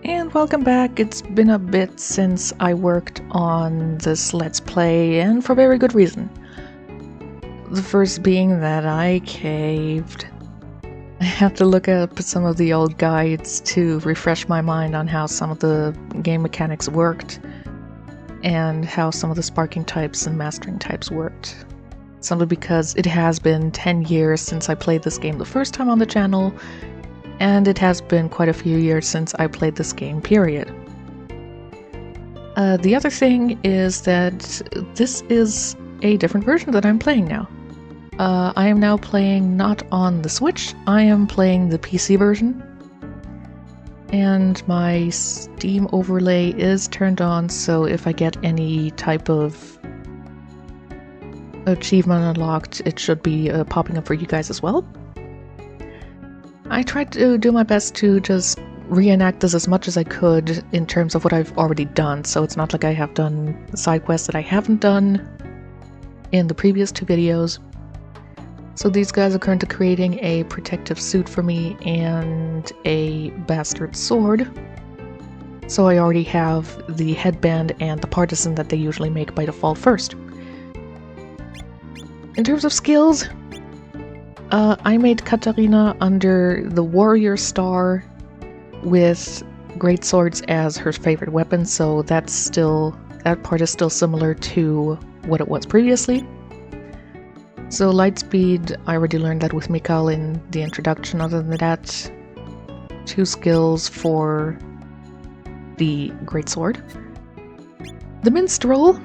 And welcome back. It's been a bit since I worked on this Let's Play, and for very good reason. The first being that I caved. I have to look up some of the old guides to refresh my mind on how some of the game mechanics worked, and how some of the sparking types and mastering types worked. Simply because it has been 10 years since I played this game the first time on the channel, and it has been quite a few years since I played this game, period. The other thing is that this is a different version that I'm playing now. I am now playing not on the Switch, I am playing the PC version. And my Steam overlay is turned on, so if I get any type of achievement unlocked, it should be popping up for you guys as well. I tried to do my best to just reenact this as much as I could in terms of what I've already done, so it's not like I have done side quests that I haven't done in the previous two videos. So these guys are currently creating a protective suit for me and a bastard sword. So I already have the headband and the partisan that they usually make by default first. In terms of skills, I made Katarina under the warrior star with great swords as her favorite weapon, so that part is still similar to what it was previously. So light speed, I already learned that with Mikal in the introduction. Other than that, 2 skills for the great sword. The minstrel,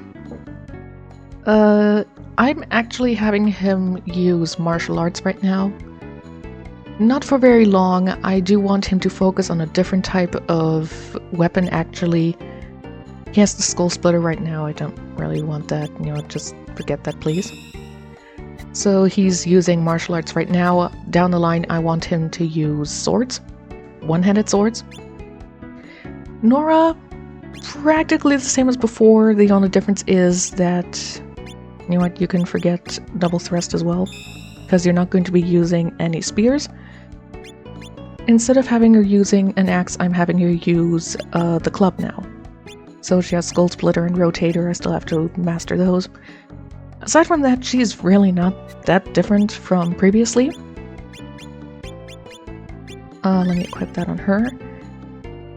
I'm actually having him use martial arts right now. Not for very long. I do want him to focus on a different type of weapon, actually. He has the skull splitter right now. I don't really want that. Just forget that, please. So he's using martial arts right now. Down the line, I want him to use swords. One-handed swords. Nora, practically the same as before. The only difference is that you know what, you can forget double thrust as well, because you're not going to be using any spears. Instead of having her using an axe, I'm having her use the club now. So she has Skull Splitter and Rotator. I still have to master those. Aside from that, she's really not that different from previously. Let me equip that on her.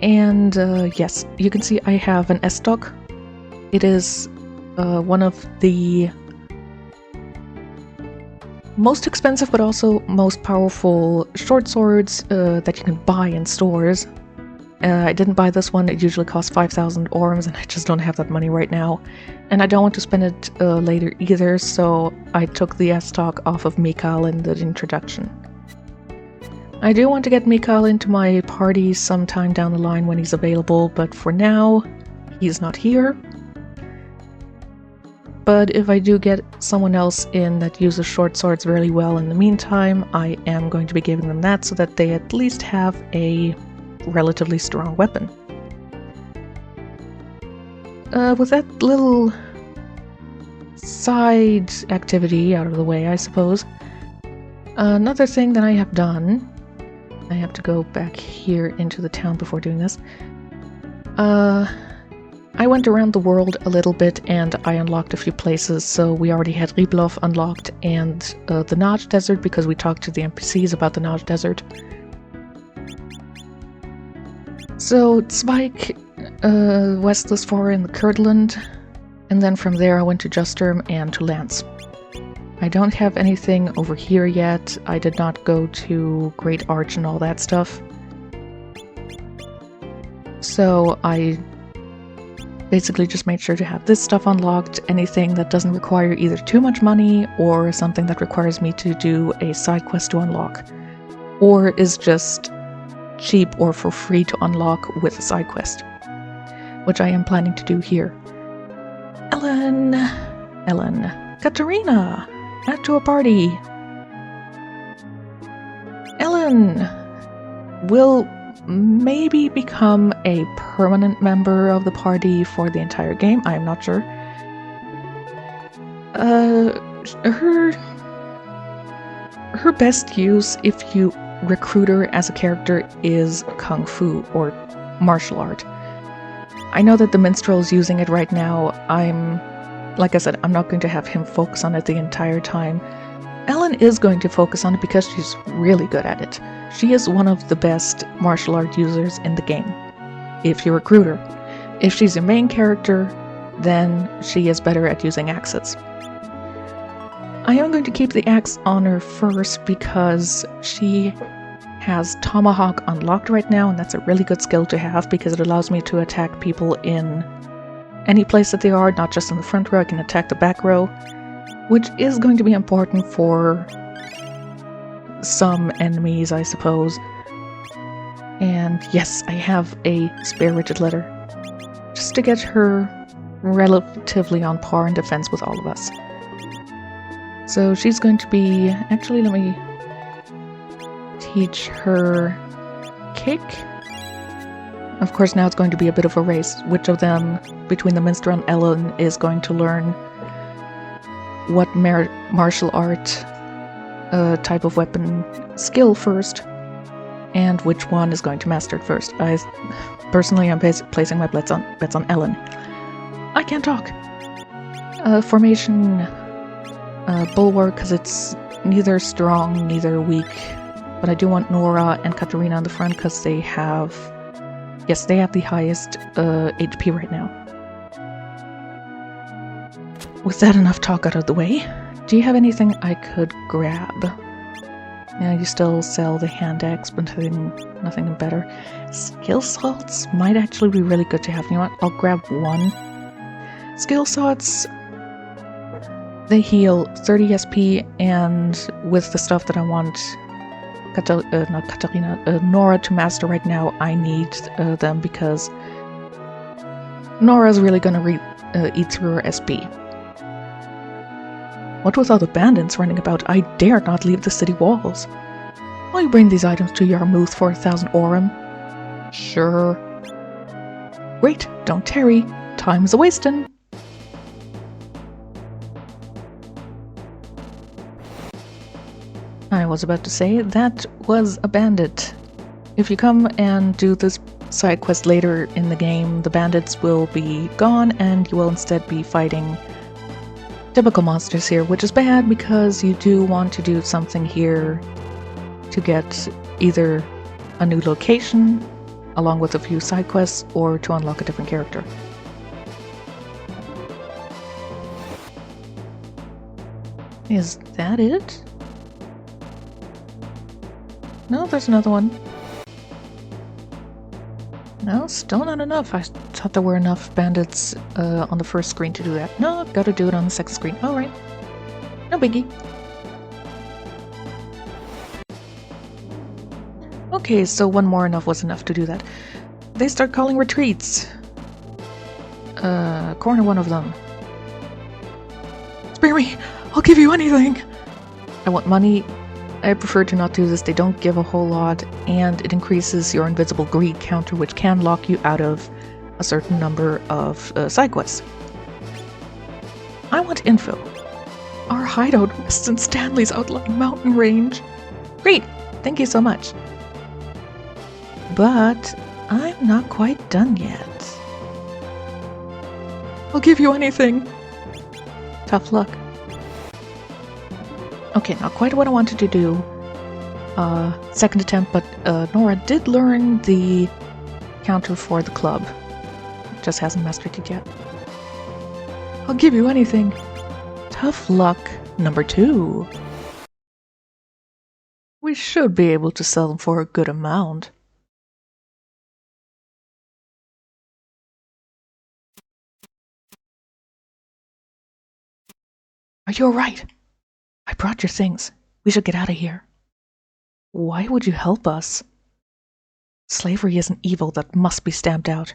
And yes, you can see I have an S-Stock. It is one of the most expensive but also most powerful short swords that you can buy in stores. I didn't buy this one. It usually costs 5,000 orms, and I just don't have that money right now. And I don't want to spend it later either, so I took the S-Stock off of Mikal in the introduction. I do want to get Mikal into my party sometime down the line when he's available, but for now, he's not here. But if I do get someone else in that uses short swords really well in the meantime, I am going to be giving them that so that they at least have a relatively strong weapon. With that little side activity out of the way, I suppose, another thing that I have done, I have to go back here into the town before doing this, I went around the world a little bit and I unlocked a few places. So we already had Riblov unlocked and the Naj Desert, because we talked to the NPCs about the Naj Desert. So Zweig, Westless Far in the Kurdland, and then from there I went to Justerm and to Lance. I don't have anything over here yet. I did not go to Great Arch and all that stuff. So I basically just made sure to have this stuff unlocked. Anything that doesn't require either too much money or something that requires me to do a side quest to unlock, or is just cheap or for free to unlock with a side quest, which I am planning to do here. Ellen, Katarina, add to a party. Ellen will maybe become a permanent member of the party for the entire game. I am not sure. Her best use, if you recruit her as a character, is Kung Fu, or martial art. I know that the minstrel is using it right now. Like I said, I'm not going to have him focus on it the entire time. Ellen is going to focus on it because she's really good at it. She is one of the best martial art users in the game, if you recruit her. If she's your main character, then she is better at using axes. I am going to keep the axe on her first because she has Tomahawk unlocked right now, and that's a really good skill to have because it allows me to attack people in any place that they are, not just in the front row. I can attack the back row, which is going to be important for some enemies, I suppose. And yes, I have a spare rigid letter, just to get her relatively on par in defense with all of us. So she's going to be... Actually, let me teach her kick. Of course, now it's going to be a bit of a race. Which of them, between the minstrel and Ellen, is going to learn what martial art type of weapon skill first, and which one is going to master it first. Personally, I'm placing my bets on Ellen. I can't talk. Formation bulwark, because it's neither strong, neither weak. But I do want Nora and Katarina on the front because they have... Yes, they have the highest HP right now. With that enough talk out of the way, do you have anything I could grab? Yeah, you still sell the hand axe, but nothing better. Skill salts might actually be really good to have. You know what? I'll grab one. Skill salts, they heal 30 SP, and with the stuff that I want Nora to master right now, I need them because Nora's really gonna eat through her SP. What with all the bandits running about, I dare not leave the city walls. Will you bring these items to Yarmouth for 1,000 Aurum? Sure. Great, don't tarry. Time is a-wastin'. I was about to say, that was a bandit. If you come and do this side quest later in the game, the bandits will be gone and you will instead be fighting typical monsters here, which is bad because you do want to do something here to get either a new location along with a few side quests or to unlock a different character. Is that it? No, there's another one. No, still not enough. I thought there were enough bandits on the first screen to do that. No, I've got to do it on the second screen. Alright. No biggie. Okay, so one more enough was enough to do that. They start calling retreats. Corner one of them. Spare me! I'll give you anything! I want money. I prefer to not do this. They don't give a whole lot, and it increases your invisible greed counter, which can lock you out of a certain number of side quests. I want info. Our hideout rests in Stanley's outlying mountain range. Great! Thank you so much. But I'm not quite done yet. I'll give you anything. Tough luck. Okay, not quite what I wanted to do. Second attempt, but Nora did learn the counter for the club. Just hasn't mastered it yet. I'll give you anything. Tough luck number 2. We should be able to sell them for a good amount. Are you alright? I brought your things. We should get out of here. Why would you help us? Slavery is an evil that must be stamped out.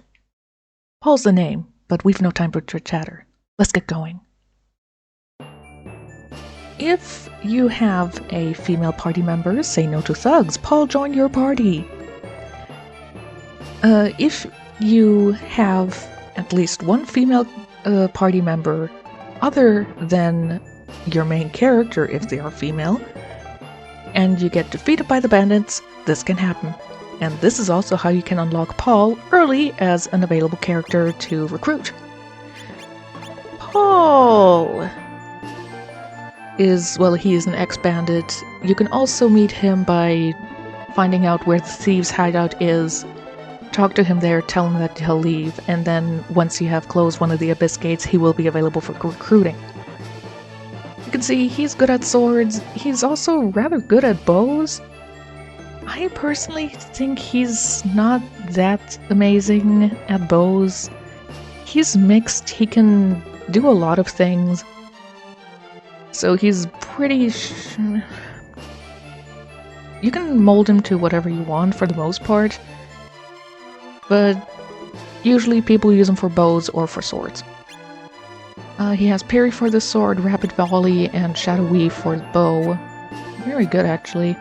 Paul's the name, but we've no time for chatter. Let's get going. If you have a female party member, say no to thugs. Paul, join your party. If you have at least one female party member other than your main character, if they are female, and you get defeated by the bandits, this can happen. and this is also how you can unlock Paul early as an available character to recruit. Paul is, well, he is an ex-bandit. You can also meet him by finding out where the thieves' hideout is, talk to him there, tell him that he'll leave, and then once you have closed one of the abyss gates, he will be available for recruiting. You can see he's good at swords. He's also rather good at bows. I personally think he's not that amazing at bows. He's mixed. He can do a lot of things. So he's pretty... You can mold him to whatever you want for the most part. But usually people use him for bows or for swords. He has parry for the sword, rapid volley, and shadow weave for the bow. Very good, actually.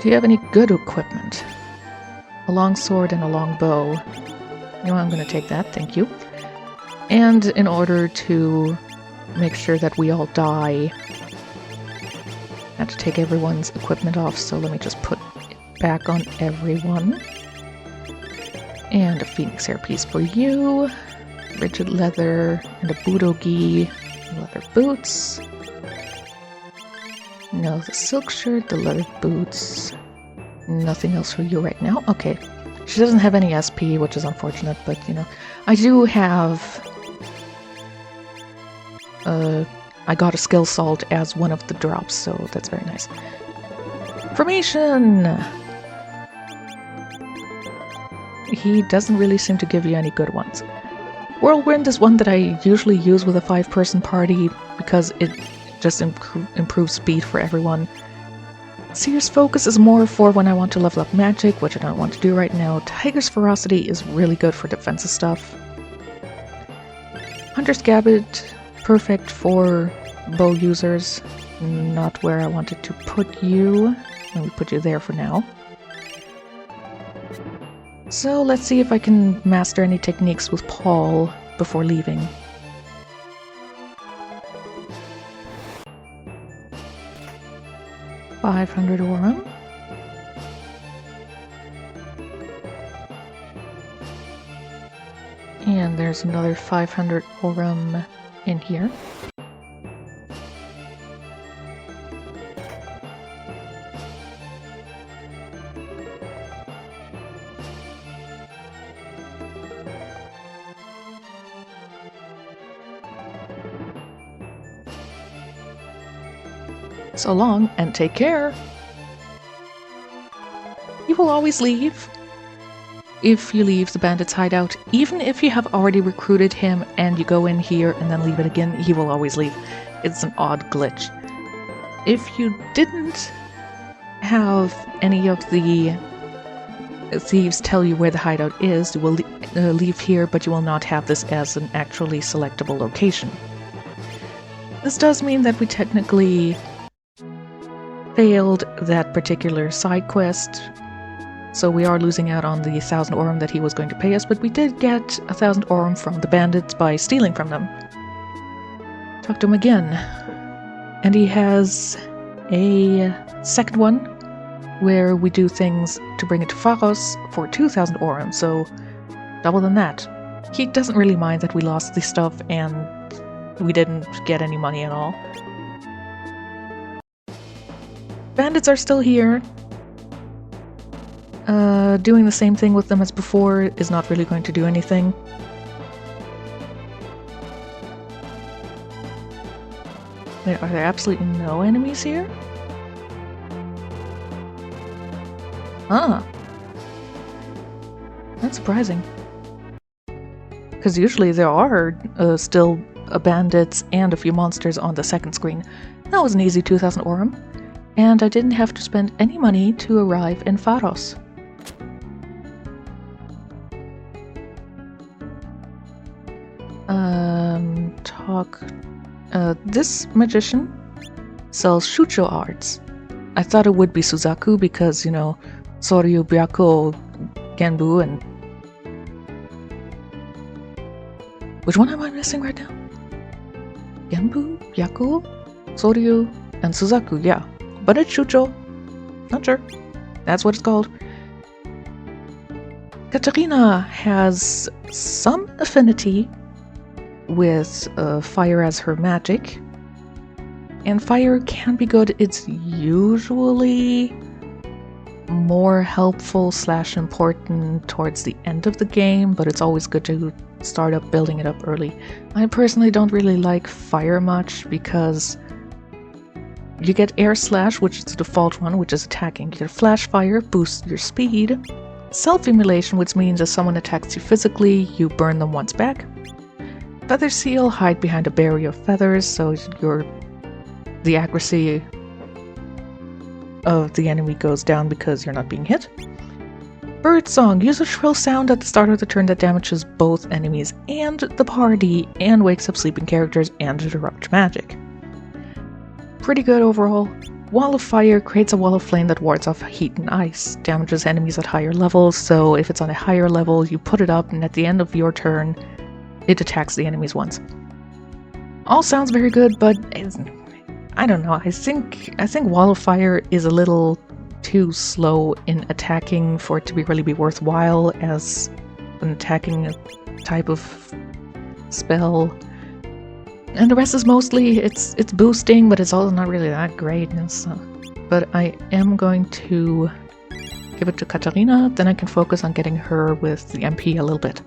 Do you have any good equipment? A long sword and a long bow. You know, I'm going to take that, thank you. And in order to make sure that we all die, I have to take everyone's equipment off, so let me just put it back on everyone. And a phoenix hairpiece for you. Rigid leather and a budogi. Leather boots. No, the silk shirt, the leather boots. Nothing else for you right now. Okay. She doesn't have any SP, which is unfortunate, but you know. I do have... I got a skill salt as one of the drops, so that's very nice. Formation! He doesn't really seem to give you any good ones. Whirlwind is one that I usually use with a 5-person party because it just improves speed for everyone. Seer's Focus is more for when I want to level up magic, which I don't want to do right now. Tiger's Ferocity is really good for defensive stuff. Hunter's Gambit, perfect for bow users. Not where I wanted to put you. Let me put you there for now. So let's see if I can master any techniques with Paul before leaving. $500 Aurum. And there's another 500 Aurum in here. So long, and take care! You will always leave. If you leave the bandit's hideout, even if you have already recruited him and you go in here and then leave it again, he will always leave. It's an odd glitch. If you didn't have any of the thieves tell you where the hideout is, you will leave here, but you will not have this as an actually selectable location. This does mean that we technically failed that particular side quest, so we are losing out on the 1,000 Aurum that he was going to pay us, but we did get 1,000 Aurum from the bandits by stealing from them. Talk to him again. And he has a second one where we do things to bring it to Pharos for 2,000 Aurum, so double than that. He doesn't really mind that we lost the stuff and we didn't get any money at all. Bandits are still here. Doing the same thing with them as before is not really going to do anything. Are there absolutely no enemies here? Ah. That's surprising. Because usually there are still bandits and a few monsters on the second screen. That was an easy 2,000 Aurum. And I didn't have to spend any money to arrive in Pharos. This magician sells shucho arts. I thought it would be Suzaku because, you know, Soryu, Byaku, Genbu, and... Which one am I missing right now? Genbu, Byaku, Soryu, and Suzaku, yeah. But it's shucho. Not sure. That's what it's called. Katarina has some affinity with fire as her magic, and fire can be good. It's usually more helpful / important towards the end of the game, but it's always good to start up building it up early. I personally don't really like fire much because you get air slash, which is the default one, which is attacking. You get flash fire, boosts your speed. Self-immolation, which means if someone attacks you physically, you burn them once back. Feather seal, hide behind a barrier of feathers, so the accuracy of the enemy goes down because you're not being hit. Bird song, use a shrill sound at the start of the turn that damages both enemies and the party and wakes up sleeping characters and interrupts magic. Pretty good overall. Wall of fire creates a wall of flame that wards off heat and ice, damages enemies at higher levels, so if it's on a higher level you put it up and at the end of your turn it attacks the enemies once. All sounds very good, but I don't know, I think Wall of Fire is a little too slow in attacking for it to really be worthwhile as an attacking type of spell. And the rest is mostly, it's boosting, but it's also not really that great. But I am going to give it to Katarina, then I can focus on getting her with the MP a little bit.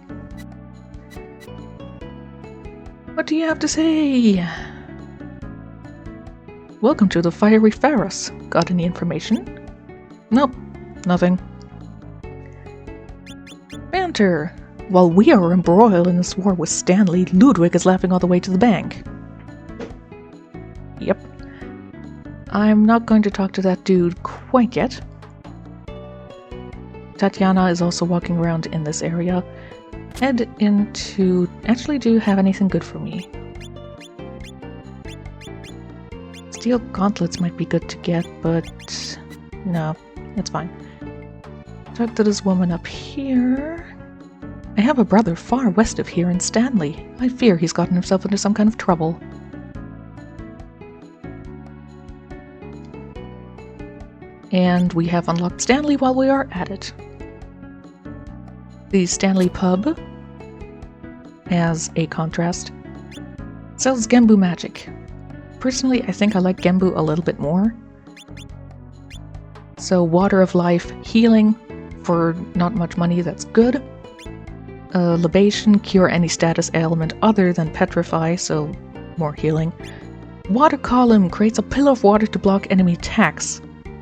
What do you have to say? Welcome to the Fiery Pharos. Got any information? Nope, nothing. Banter. While we are embroiled in this war with Stanley, Ludwig is laughing all the way to the bank. Yep. I'm not going to talk to that dude quite yet. Tatiana is also walking around in this area. Head into... Actually, do you have anything good for me? Steel gauntlets might be good to get, but... no, it's fine. Talk to this woman up here. I have a brother far west of here in Stanley. I fear he's gotten himself into some kind of trouble. And we have unlocked Stanley while we are at it. The Stanley pub, as a contrast, sells Genbu magic. Personally, I think I like Genbu a little bit more. So Water of Life, healing for not much money, that's good. Libation, cure any status ailment other than petrify, so more healing. Water Column creates a pillar of water to block enemy attacks.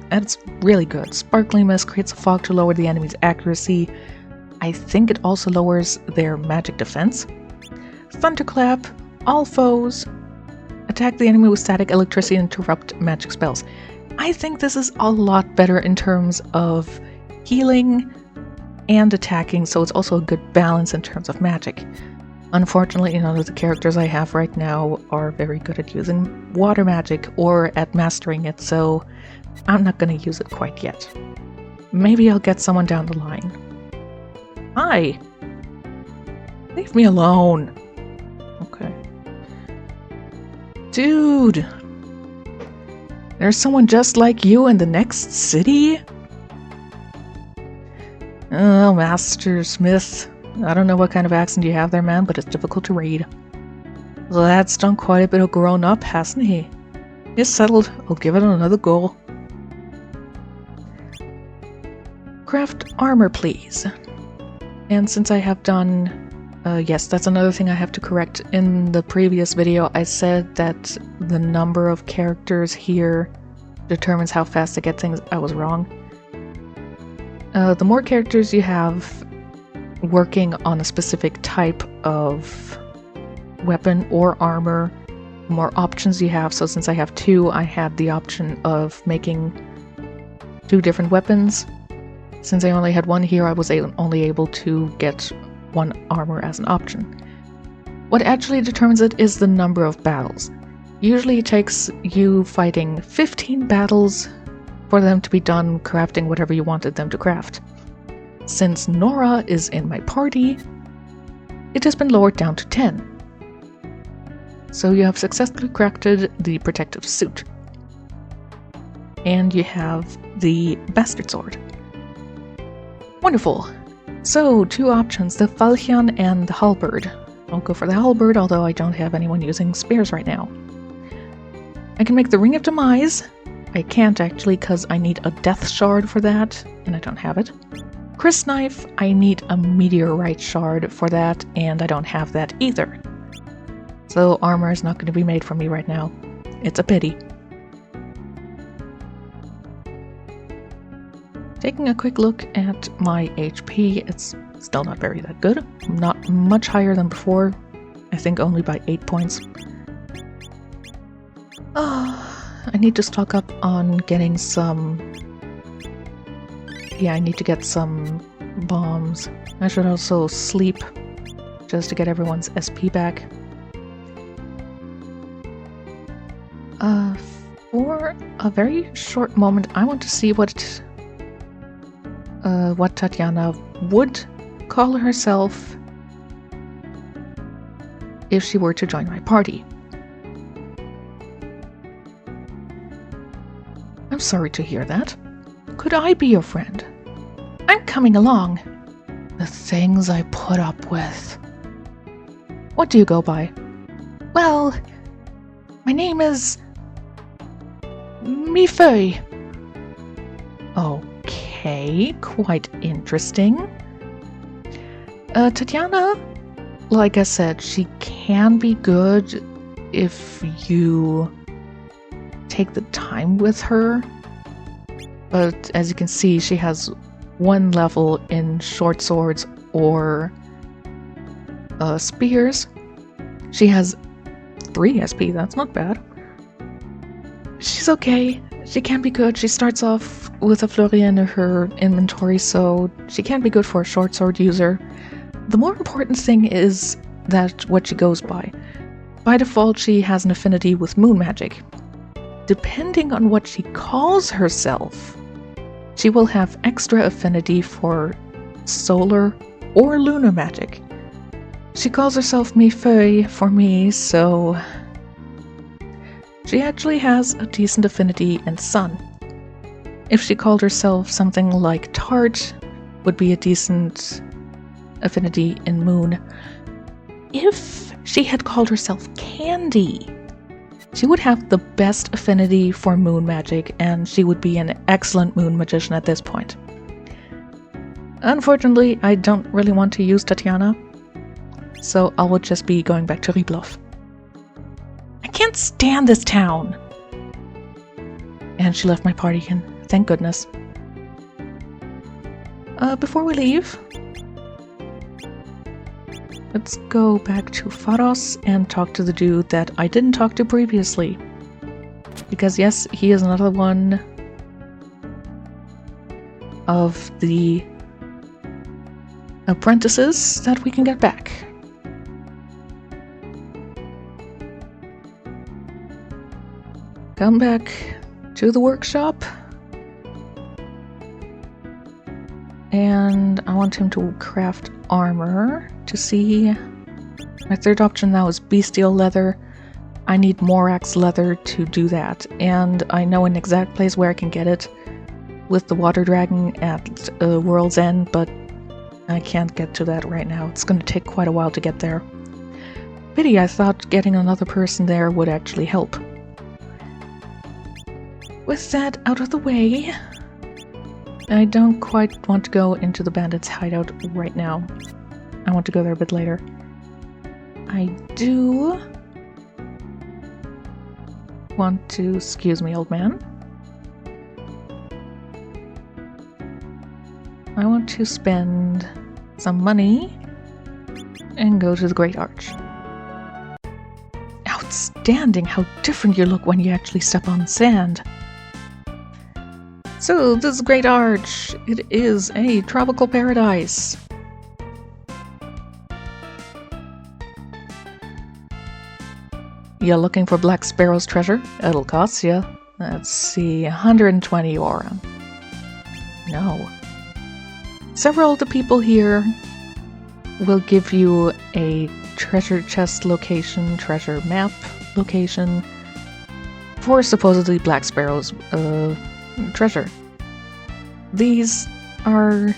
That's really good. Sparkling Mist creates a fog to lower the enemy's accuracy. I think it also lowers their magic defense. Thunderclap, all foes attack the enemy with static electricity and interrupt magic spells. I think this is a lot better in terms of healing and attacking, so it's also a good balance in terms of magic. Unfortunately, none of the characters I have right now are very good at using water magic or at mastering it, so I'm not going to use it quite yet. Maybe I'll get someone down the line. Hi! Leave me alone! Okay. Dude! There's someone just like you in the next city? Oh, Master Smith. I don't know what kind of accent you have there, man, but it's difficult to read. The lad's done quite a bit of grown up, hasn't he? It's settled. I'll give it another go. Craft armor, please. And since I have done... yes, that's another thing I have to correct. In the previous video, I said that the number of characters here determines how fast I get things. I was wrong. The more characters you have working on a specific type of weapon or armor, the more options you have. So since I have 2, I had the option of making 2 different weapons. Since I only had 1 here, I was only able to get 1 armor as an option. What actually determines it is the number of battles. Usually it takes you fighting 15 battles for them to be done crafting whatever you wanted them to craft. Since Nora is in my party, it has been lowered down to 10. So you have successfully crafted the protective suit. And you have the bastard sword. Wonderful! So, two options, the falchion and the halberd. I'll go for the halberd, although I don't have anyone using spears right now. I can make the Ring of Demise. I can't actually because I need a death shard for that, and I don't have it. Chris Knife, I need a meteorite shard for that, and I don't have that either. So armor is not going to be made for me right now. It's a pity. Taking a quick look at my HP, it's still not very that good. Not much higher than before. I think only by 8 points. I need to stock up on getting some... Yeah, I need to get some bombs. I should also sleep, just to get everyone's SP back. For a very short moment, I want to see what Tatiana would call herself if she were to join my party. I'm sorry to hear that. Could I be your friend? I'm coming along. The things I put up with. What do you go by? Well, my name is... Mifei. Okay, quite interesting. Tatiana, like I said, she can be good if you take the time with her. But as you can see, she has 1 level in short swords or spears. She has 3 SP, that's not bad. She's okay. She can be good. She starts off with a flurry in her inventory, so she can be good for a short sword user. The more important thing is that what she goes by. By default, she has an affinity with moon magic. Depending on what she calls herself, she will have extra affinity for solar or lunar magic. She calls herself Mifei for me, so she actually has a decent affinity in sun. If she called herself something like Tart, would be a decent affinity in moon. If she had called herself Candy, she would have the best affinity for moon magic, and she would be an excellent moon magician at this point. Unfortunately, I don't really want to use Tatiana, so I will just be going back to Ribloff. I can't stand this town! And she left my party again, thank goodness. Before we leave, let's go back to Pharos and talk to the dude that I didn't talk to previously. Because yes, he is another one of the apprentices that we can get back. Come back to the workshop. And I want him to craft armor to see. My third option now is bestial leather. I need Morax leather to do that, and I know an exact place where I can get it with the water dragon at World's End, but I can't get to that right now. It's going to take quite a while to get there. Pity, I thought getting another person there would actually help. With that out of the way, I don't quite want to go into the bandits' hideout right now. I want to go there a bit later. I do want to... Excuse me, old man. I want to spend some money and go to the Great Arch. Outstanding! How different you look when you actually step on sand. So, this Great Arch, it is a tropical paradise. You're looking for Black Sparrow's treasure? It'll cost you, let's see, 120 aura. No. Several of the people here will give you a treasure chest location, treasure map location, for supposedly Black Sparrow's treasure. These are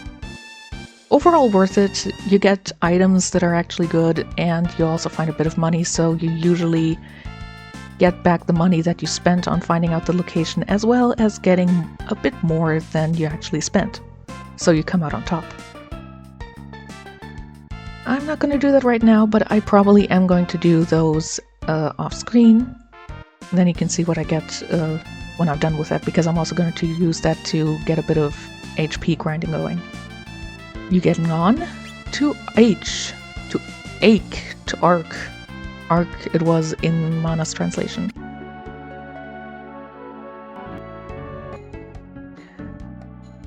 overall worth it. You get items that are actually good, and you also find a bit of money, so you usually get back the money that you spent on finding out the location, as well as getting a bit more than you actually spent. So you come out on top. I'm not going to do that right now, but I probably am going to do those off screen. Then you can see what I get when I'm done with that, because I'm also going to use that to get a bit of HP grinding going. You getting on? To H. To Ache. To Arc. Arc it was in Mana's translation.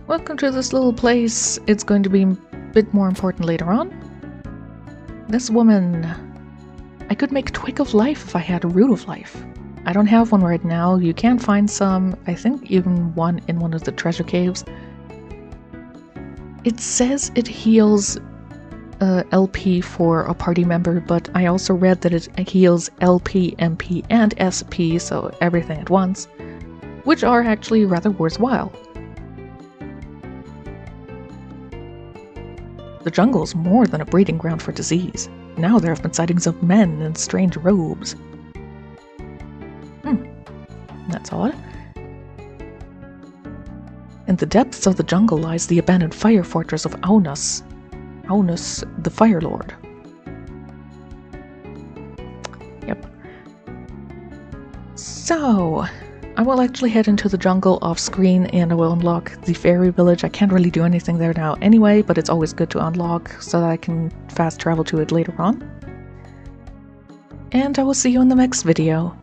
Welcome to this little place. It's going to be a bit more important later on. This woman. I could make Twig of Life if I had a Root of Life. I don't have one right now. You can find some, I think even one in one of the treasure caves. It says it heals LP for a party member, but I also read that it heals LP, MP, and SP, so everything at once, which are actually rather worthwhile. The jungle's more than a breeding ground for disease. Now there have been sightings of men in strange robes. That's odd. In the depths of the jungle lies the abandoned fire fortress of Aunus. Aunus, the Fire Lord. Yep. So, I will actually head into the jungle off screen and I will unlock the fairy village. I can't really do anything there now anyway, but it's always good to unlock so that I can fast travel to it later on. And I will see you in the next video.